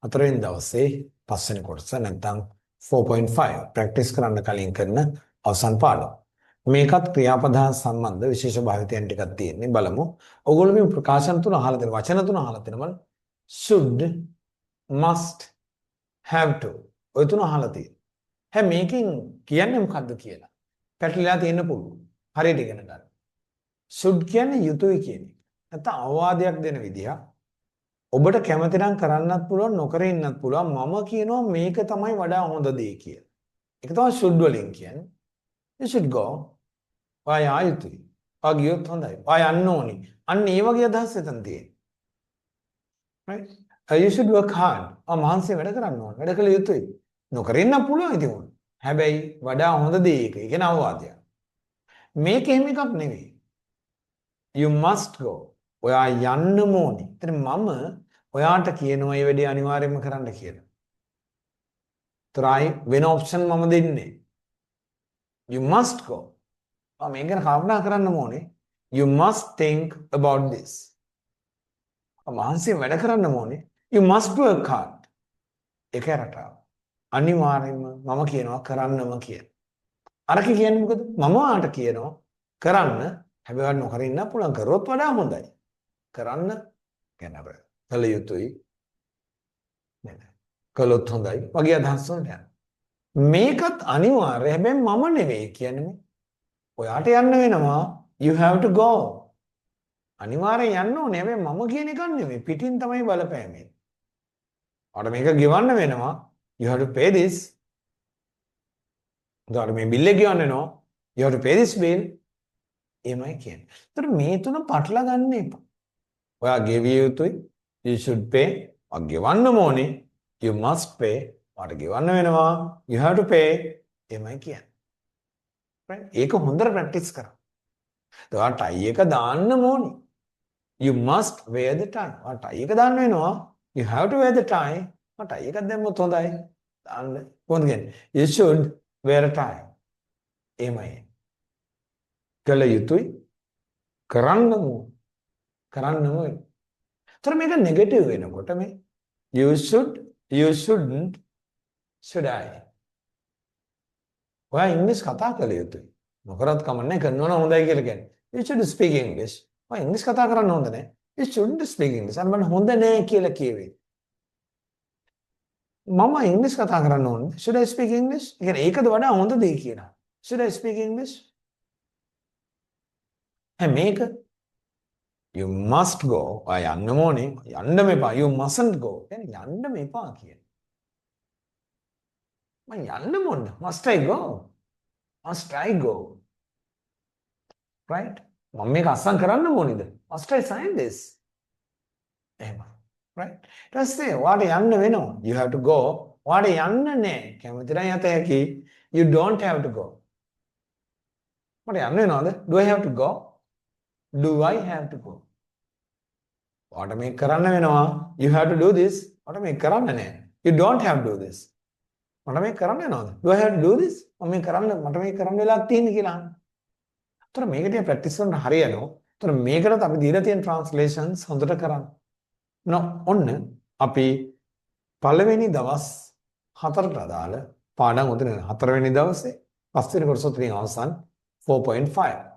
හතරවෙනි දවසේ පස්වෙනි කොටස නැත්නම් 4.5 ප්‍රැක්ටිස් කරන්න කලින් කරන අවසන් පාඩම. මේකත් ක්‍රියාපදයන් සම්බන්ධ විශේෂ භාවිතයන් ටිකක් තියෙන්නේ බලමු. ඔයගොල්ලෝ මේ ප්‍රකාශන තුන අහලා තියෙන වචන තුන අහලා තියෙනවා. should, must, have to. ඔය තුන අහලා තියෙනවා. හැබැයි මේකෙන් කියන්නේ මොකද්ද කියලා පැටලලා තියෙන්න පුළුවන්. හරියට ඉගෙන ගන්න. should කියන්නේ යුතුයි කියන එක. නැත්නම් අවවාදයක් දෙන විදියක්. ඔබට කැමති නම් කරන්නත් පුළුවන් නොකර ඉන්නත් පුළුවන්. මම කියනවා මේක තමයි වඩා හොඳ දේ කියලා. ඒක තමයි should වලින් කියන්නේ. You should go. ඔය ආයුතුයි. ඔය ගියොත් හොඳයි. ඔය යන්න ඕනි. අන්න ඒ වගේ අදහස් එතන තියෙනවා. right? You should work hard. මහන්සිය වැඩ කරන්න ඕන. වැඩ කළ යුතුයි. නොකර ඉන්න පුළුවන් ඉතින් උන්. හැබැයි වඩා හොඳ දේ ඒක. ඒක න අවවාදයක්. මේක එහෙම එකක් නෙවෙයි. You must go. ඔයා යන්න ඕනි. එතන මම ඔයාට කියනවා මේ වැඩේ අනිවාර්යයෙන්ම කරන්න කියලා. try වෙන ඔප්ෂන් මම දෙන්නේ. You must go. මේක ගැන කල්පනා කරන්න ඕනේ. You must think about this. මහන්සියෙන් වැඩ කරන්න ඕනේ. You must work hard. ඒක රටාව. අනිවාර්යයෙන්ම මම කියනවා කරන්නම කියලා. අරක කියන්නේ මොකද? මම ආට කියනවා කරන්න. හැබැයි නොකර ඉන්න පුළුවන් කරොත් වඩා හොඳයි. කරන්න ගැන කළ යුතුයි. නේද? කළොත් හොඳයි. වගේ අදහස් වලට යනවා. මේකත් අනිවාර්යයි. හැබැයි මම නෙවෙයි කියන්නේ. ඔයාට යන්න වෙනවා. You have to go. අනිවාර්යෙන් යන්න ඕනේ. හැබැයි මම කියන එක නෙවෙයි. පිටින් තමයි බලපෑමේ. ඔයාට මේක ගෙවන්න වෙනවා. You have to pay this. ඔයාට මේ බිල් එක ගෙවන්න වෙනවා. You have to pay this bill. එමය කියන්නේ. ඒතර මේ තුන පටලවා ගන්න එපා. ඔයා ගෙවිය යුතුයි. You should pay. ඔයා ගෙවන්න ඕනේ. You must pay. ඔයාට ගෙවන්න වෙනවා. You have to pay. එමය කියන්නේ. right? ඒක හොඳට ප්‍රැක්ටිස් කරා. ඔයා ටයි එක දාන්න ඕනේ. You must wear the tie. ඔයා ටයි එක දාන්න වෙනවා. You have to wear the tie. ඔයා ටයි එකක් දැම්මොත් හොඳයි. දාන්න. කොහොමද කියන්නේ? You should wear a tie. එමය. කළ යුතුයි. කරන්නම ඕනේ. තර මේක නෙගටිව් වෙනකොට මේ you should, you shouldn't, should I. ඔයා ඉංග්‍රීසි කතා කළ යුතුයි. මොකරත් කමන්නේ කරනවා නම් හොඳයි කියලා කියන්නේ. You should speak English. ඔයා ඉංග්‍රීසි කතා කරන්න හොඳ නැහැ. You shouldn't speak English. අන්න මම හොඳ නැහැ කියලා කියවේ. මම ඉංග්‍රීසි කතා කරන්න ඕනේ. Should I speak English? ඒ කියන්නේ ඒකද වඩා හොඳ දෙය කියනවා. Should I speak English? මේක you must go. ඔයා යන්න ඕනේ. යන්න මෙපා. You mustn't go. කියන්නේ යන්න මෙපා කියන්නේ. මම යන්න මොන්න. Must I go? Must I go? right? මම මේක අස්සම් කරන්න ඕනේද? Must I sign this? එහෙම. right? ඊට පස්සේ ඔයාට යන්න වෙනවා. You have to go. ඔයාට යන්න නෑ. කැමති නම් යත හැකි. You don't have to go. මට යන්න වෙනවද? Do I have to go? Do I have to go? ඔයාට මේක කරන්න වෙනවා. You have to do this. ඔයාට මේක කරන්න නෑ. You don't have to do this. මට මේක කරන්න වෙනවද? Do I have to do this? මම මේක කරන්න මට මේක කරන්න වෙලාවක් තියෙන්නේ කියලා අහන්න. ඒතර මේක ටික ප්‍රැක්ටිස් කරන හරියනවා. ඒතර මේකට අපි දීලා තියෙන ට්‍රාන්ස්ලේෂන්ස් හොඳට කරන්න. ඔන්න අපි පළවෙනි දවස් 4ට අදාළ පාඩම් උදින 4වෙනි දවසේ 5 වෙනි කොටස උදින අවසන් 4.5